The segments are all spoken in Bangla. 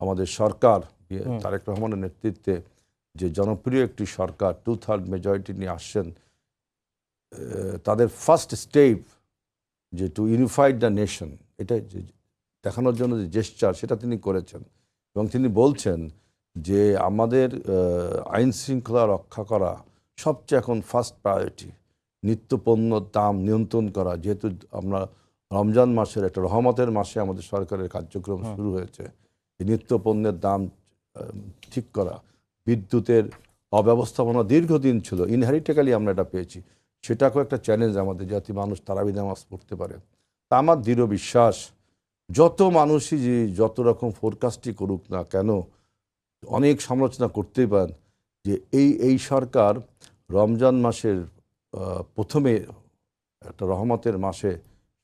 আমাদের সরকার তারেক রহমানের নেতৃত্বে যে জনপ্রিয় একটি সরকার 2/3 মেজরিটি নিয়ে আসছেন, তাদের ফার্স্ট স্টেপ যে টু ইউনিফাইড দ্য নেশন, এটা দেখানোর জন্য যে জেস্চার সেটা তিনি করেছেন। এবং তিনি বলছেন যে আমাদের আইন শৃঙ্খলা রক্ষা করা সবচেয়ে এখন ফার্স্ট প্রায়োরিটি। নিত্যপণ্যর দাম নিয়ন্ত্রণ করা, যেহেতু আমরা রমজান মাসের একটা রহমতের মাসে আমাদের সরকারের কার্যক্রম শুরু হয়েছে, এই নিত্যপণ্যের দাম ঠিক করা, বিদ্যুতের অব্যবস্থাপনা দীর্ঘদিন ছিল, ইনহেরিটেক্যালি আমরা এটা পেয়েছি, সেটাকেও একটা চ্যালেঞ্জ আমাদের, যাতে মানুষ তারাবি নামাজ পড়তে পারে। তা আমার দৃঢ় বিশ্বাস, যত মানুষই যে যত রকম ফোরকাস্টই করুক না কেন, অনেক সমালোচনা করতেই পারেন, যে এই সরকার রমজান মাসের প্রথমে একটা রহমতের মাসে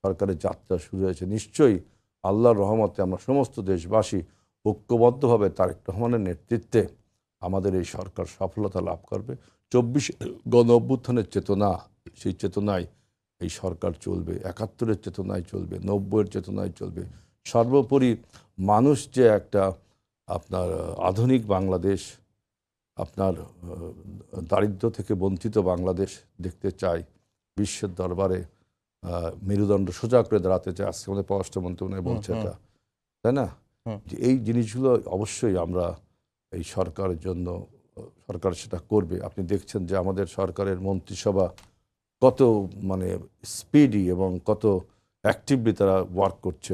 সরকারের যাত্রা শুরু হয়েছে। নিশ্চয়ই আল্লাহর রহমতে আমরা সমস্ত দেশবাসী ঐক্যবদ্ধভাবে তারেক রহমানের নেতৃত্বে আমাদের এই সরকার সফলতা লাভ করবে। 24 গণ অভ্যুত্থানের চেতনা, সেই চেতনায় এই সরকার চলবে, 71-এর চেতনায় চলবে, 90-এর চেতনায় চলবে। সর্বোপরি মানুষ যে একটা আপনার আধুনিক বাংলাদেশ, আপনার দারিদ্র্য থেকে বঞ্চিত বাংলাদেশ দেখতে চায়, বিশ্বের দরবারে মেরুদণ্ড সোজা করে দাঁড়াতে চায়। আজকে আমাদের পররাষ্ট্র মন্ত্রণালয় বলছে এটা, তাই না? যে এই জিনিসগুলো অবশ্যই আমরা এই সরকারের জন্য, সরকার সেটা করবে। আপনি দেখছেন যে আমাদের সরকারের মন্ত্রিসভা কত মানে স্পিডি এবং কত অ্যাক্টিভলি তারা ওয়ার্ক করছে।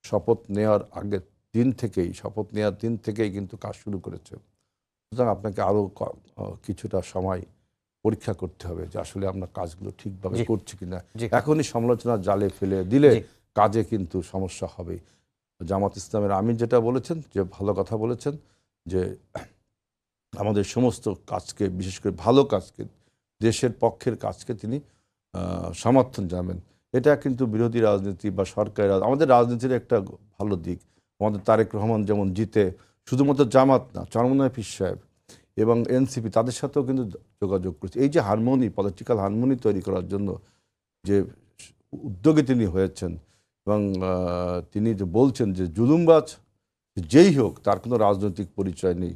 শপথ নেওয়ার দিন থেকেই কিন্তু কাজ শুরু করেছে। সুতরাং আপনাকে আরও কিছুটা সময় পরীক্ষা করতে হবে যে আসলে আমরা কাজগুলো ঠিকভাবে করছি কিনা। এখনই সমালোচনার জালে ফেলে দিলে কাজে কিন্তু সমস্যা হবে। জামাত ইসলামের আমির যেটা বলেছেন, যে ভালো কথা বলেছেন, যে আমাদের সমস্ত কাজকে, বিশেষ করে ভালো কাজকে, দেশের পক্ষের কাজকে তিনি সমর্থন জানাবেন। এটা কিন্তু বিরোধী রাজনীতি বা সরকারের, আমাদের রাজনীতির একটা ভালো দিক। আমাদের তারেক রহমান যেমন জিতে শুধুমাত্র জামাত না, চরমনায় পীর সাহেব এবং এনসিপি তাদের সাথেও কিন্তু যোগাযোগ করছে। এই যে হারমোনি, পলিটিক্যাল হারমোনি তৈরি করার জন্য যে উদ্যোগে তিনি হয়েছেন, এবং তিনি যে বলছেন যে জুলুমবাজ যেই হোক তার কোনো রাজনৈতিক পরিচয় নেই।